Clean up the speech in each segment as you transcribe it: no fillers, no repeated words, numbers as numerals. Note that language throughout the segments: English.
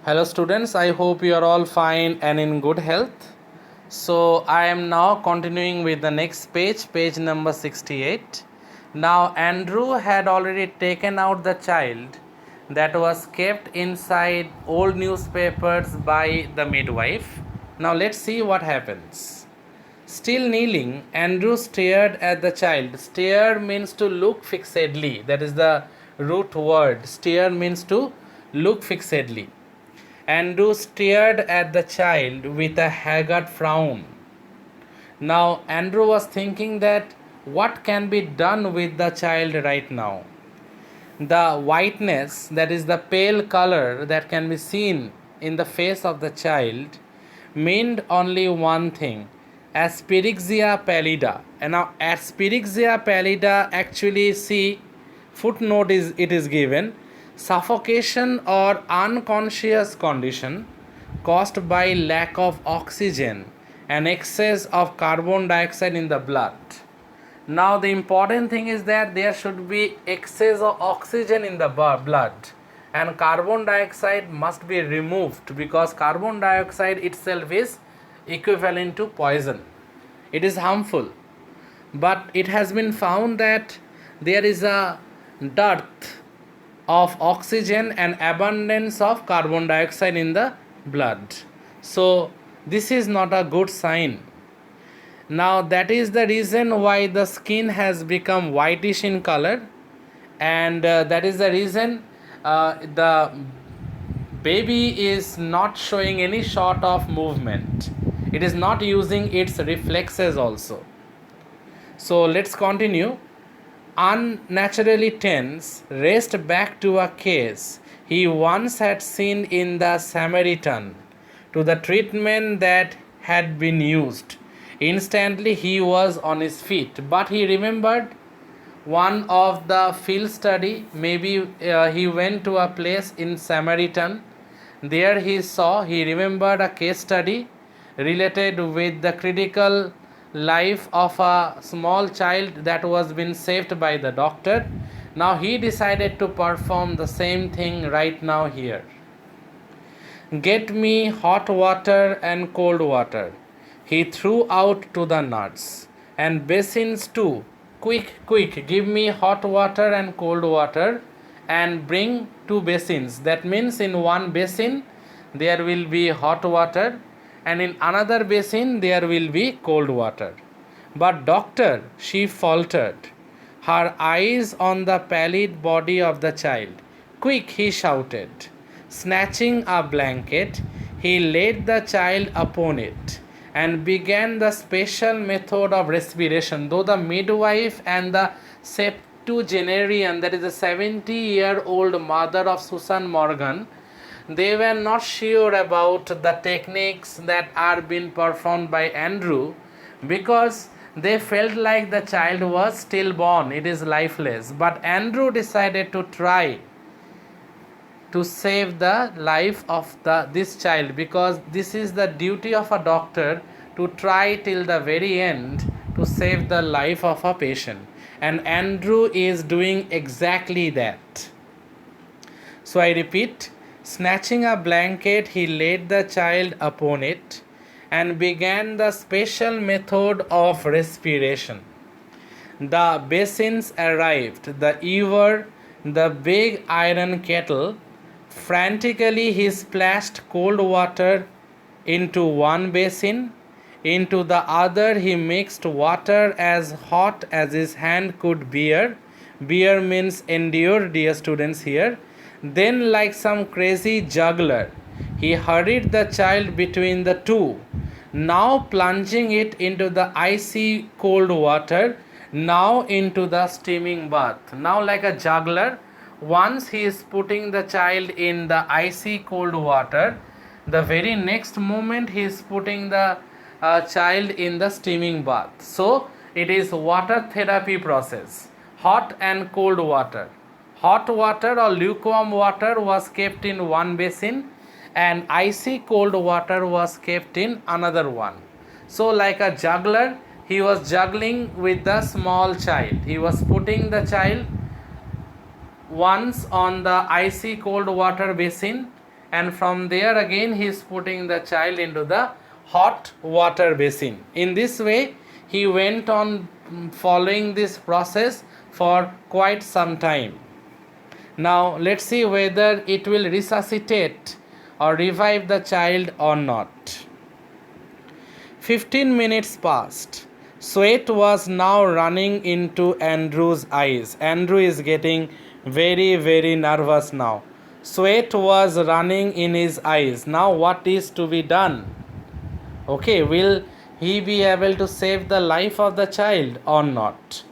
Hello students, I hope you are all fine and in good health. So I am now continuing with the next page, page number 68. Now Andrew had already taken out the child that was kept inside old newspapers by the midwife. Now let's see what happens. Still kneeling, Andrew stared at the child. Stare means to look fixedly. That is the root word. Stare means to look fixedly. Andrew stared at the child with a haggard frown. Now, Andrew was thinking that what can be done with the child right now? The whiteness, that is the pale color that can be seen in the face of the child, meant only one thing: Aspirixia pallida. And now, Aspirixia pallida, actually, see, footnote is it is given: suffocation or unconscious condition caused by lack of oxygen and excess of carbon dioxide in the blood. Now the important thing is that there should be excess of oxygen in the blood, and carbon dioxide must be removed because carbon dioxide itself is equivalent to poison. It is harmful, but it has been found that there is a dearth of oxygen and abundance of carbon dioxide in the blood. So this is not a good sign. Now that is the reason why the skin has become whitish in color, and that is the reason the baby is not showing any sort of movement. It is not using its reflexes also. So let's continue. Unnaturally tense, raced back to a case he once had seen in the Samaritan, to the treatment that had been used. Instantly he was on his feet, but he remembered one of the field study. Maybe he went to a place in Samaritan. There he remembered a case study related with the critical life of a small child that was being saved by the doctor. Now he decided to perform the same thing right now here. Get me hot water and cold water, he threw out to the nuts. And basins too. Quick, quick, give me hot water and cold water, and bring two basins. That means in one basin there will be hot water, and in another basin there will be cold water. But doctor, she faltered, her eyes on the pallid body of the child. Quick, he shouted. Snatching a blanket, he laid the child upon it and began the special method of respiration. Though the midwife and the septuagenarian, that is the 70-year-old mother of Susan Morgan, they were not sure about the techniques that are being performed by Andrew, because they felt like the child was stillborn, it is lifeless. But Andrew decided to try to save the life of this child, because this is the duty of a doctor, to try till the very end to save the life of a patient. And Andrew is doing exactly that. So I repeat, snatching a blanket, he laid the child upon it and began the special method of respiration. The basins arrived, the ewer, the big iron kettle. Frantically he splashed cold water into one basin. Into the other he mixed water as hot as his hand could bear. Bear means endure, dear students here. Then, like some crazy juggler, he hurried the child between the two, now plunging it into the icy cold water, now into the steaming bath. Now, like a juggler, once he is putting the child in the icy cold water, the very next moment he is putting the child in the steaming bath. So it is water therapy process. Hot and cold water. Hot water or lukewarm water was kept in one basin, and icy cold water was kept in another one. So like a juggler, he was juggling with the small child. He was putting the child once on the icy cold water basin, and from there again he is putting the child into the hot water basin. In this way, he went on following this process for quite some time. Now let's see whether it will resuscitate or revive the child or not. 15 minutes passed. Sweat was now running into Andrew's eyes. Andrew is getting very nervous now. Sweat was running in his eyes. Now what is to be done? Okay, will he be able to save the life of the child or not?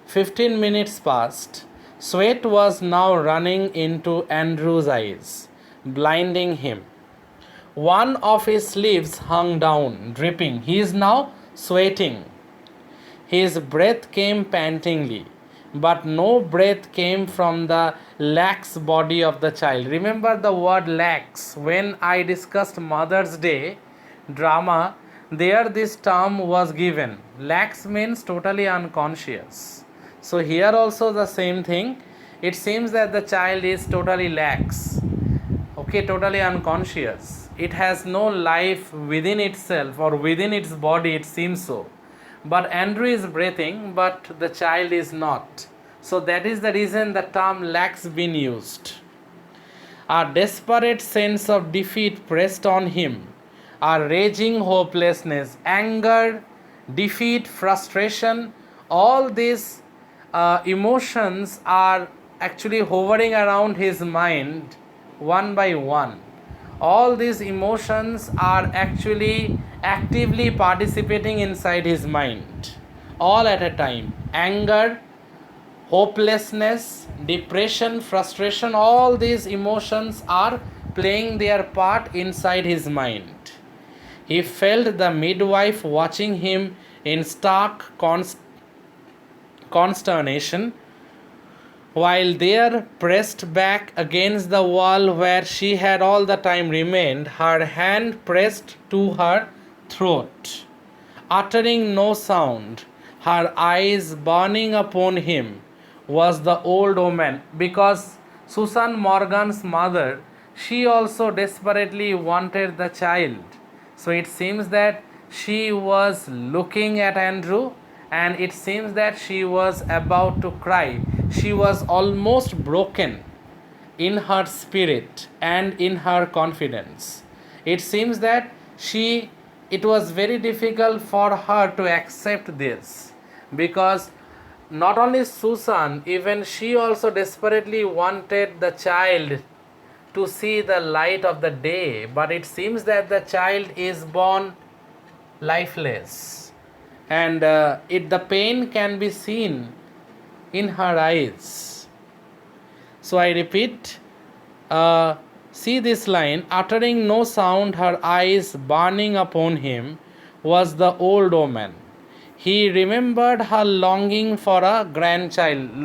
15 minutes passed. Sweat was now running into Andrew's eyes, blinding him. One of his sleeves hung down, dripping. He is now sweating. His breath came pantingly, but no breath came from the lax body of the child. Remember the word lax. When I discussed Mother's Day drama, there this term was given. Lax means totally unconscious. So here also the same thing. It seems that the child is totally lax. Okay, totally unconscious. It has no life within itself or within its body, it seems so. But Andrew is breathing, but the child is not. So that is the reason the term lax been used. A desperate sense of defeat pressed on him. A raging hopelessness, anger, defeat, frustration, all these emotions are actually hovering around his mind one by one. All these emotions are actually actively participating inside his mind, all at a time. Anger, hopelessness, depression, frustration, all these emotions are playing their part inside his mind. He felt the midwife watching him in stark consternation, while there, pressed back against the wall where she had all the time remained, her hand pressed to her throat. Uttering no sound, her eyes burning upon him, was the old woman. Because Susan Morgan's mother, she also desperately wanted the child. So it seems that she was looking at Andrew, and it seems that she was about to cry. She was almost broken in her spirit and in her confidence. It seems that it was very difficult for her to accept this, because not only Susan, even she also desperately wanted the child to see the light of the day, but it seems that the child is born lifeless, and the pain can be seen in her eyes. So I repeat, see this line: uttering no sound, her eyes burning upon him, was the old woman. He remembered her longing for a grandchild.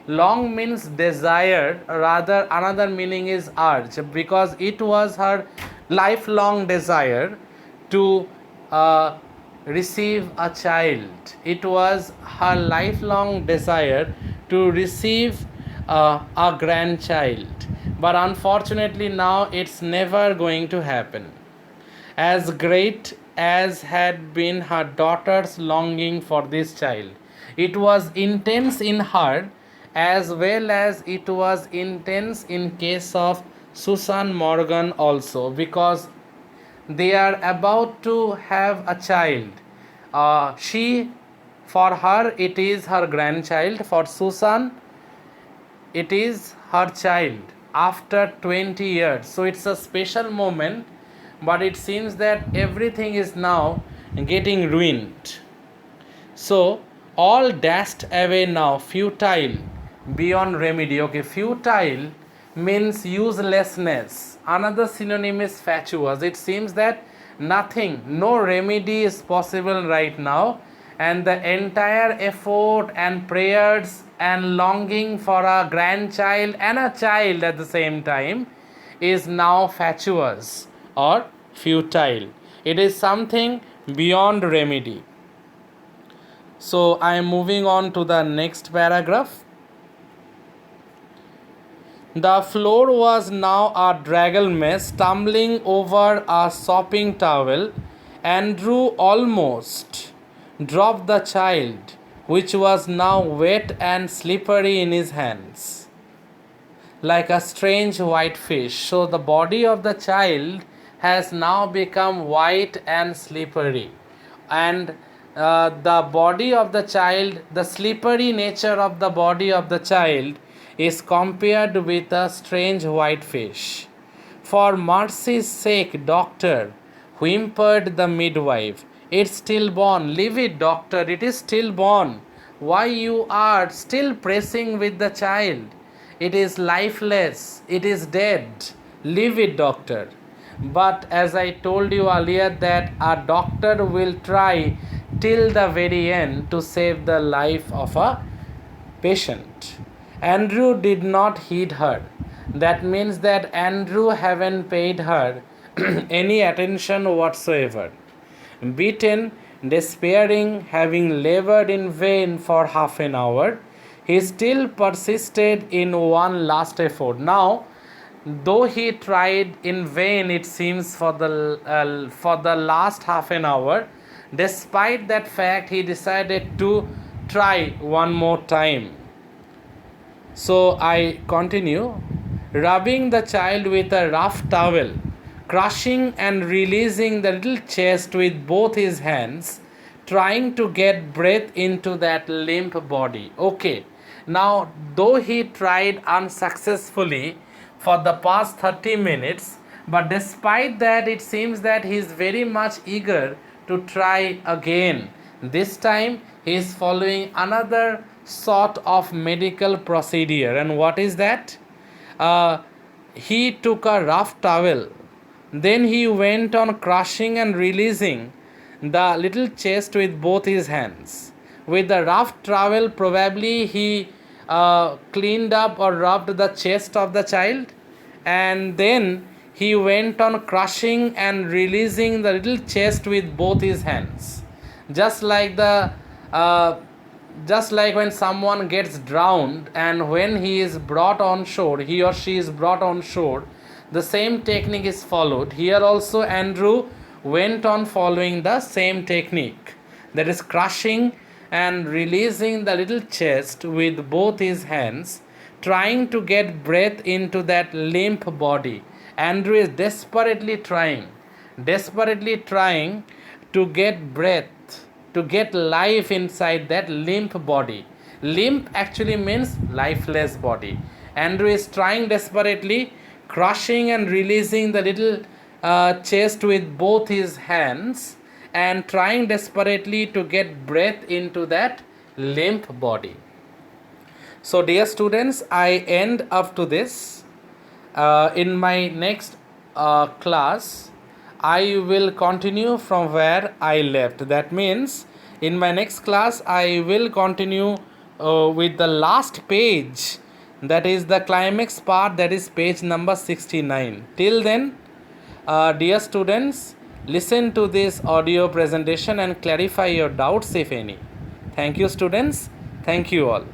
Long means desired, rather another meaning is urge, because it was her lifelong desire to receive a child. It was her lifelong desire to receive a grandchild. But unfortunately now it's never going to happen. As great as had been her daughter's longing for this child, it was intense in her, as well as it was intense in case of Susan Morgan also, because they are about to have a child. For her, it is her grandchild. For Susan, it is her child after 20 years. So it's a special moment, but it seems that everything is now getting ruined. So all dashed away now, futile, beyond remedy. Okay, futile means uselessness. Another synonym is fatuous. It seems that nothing, no remedy is possible right now, and the entire effort and prayers and longing for a grandchild and a child at the same time is now fatuous or futile. It is something beyond remedy. So I am moving on to the next paragraph. The floor was now a draggle mess. Stumbling over a sopping towel, Andrew almost dropped the child, which was now wet and slippery in his hands, like a strange white fish. So the body of the child has now become white and slippery, and the body of the child, the slippery nature of the body of the child is compared with a strange white fish. For mercy's sake, doctor, whimpered the midwife. It's stillborn. Leave it, doctor. It is stillborn. Why you are still pressing with the child? It is lifeless. It is dead. Leave it, doctor. But as I told you earlier, that a doctor will try till the very end to save the life of a patient. Andrew did not heed her. That means that Andrew haven't paid her any attention whatsoever. Beaten, despairing, having labored in vain for half an hour, he still persisted in one last effort. Now, though he tried in vain, it seems, for the last half an hour, despite that fact, he decided to try one more time. So I continue. Rubbing the child with a rough towel, crushing and releasing the little chest with both his hands, trying to get breath into that limp body. Okay, now though he tried unsuccessfully for the past 30 minutes, but despite that, it seems that he is very much eager to try again. This time he is following another sort of medical procedure. And what is that? He took a rough towel. Then he went on crushing and releasing the little chest with both his hands. With the rough towel, probably he cleaned up or rubbed the chest of the child, and then he went on crushing and releasing the little chest with both his hands, just like when someone gets drowned, and when he is brought on shore, he or she is brought on shore, the same technique is followed. Here also Andrew went on following the same technique, that is crushing and releasing the little chest with both his hands, trying to get breath into that limp body. Andrew is desperately trying to get breath, to get life inside that limp body. Limp actually means lifeless body. Andrew is trying desperately, crushing and releasing the little chest with both his hands, and trying desperately to get breath into that limp body. So dear students, I end up to this. In my next class, I will continue from where I left. That means in my next class, I will continue with the last page, that is the climax part, that is page number 69. Till then, dear students, listen to this audio presentation and clarify your doubts if any. Thank you, students. Thank you all.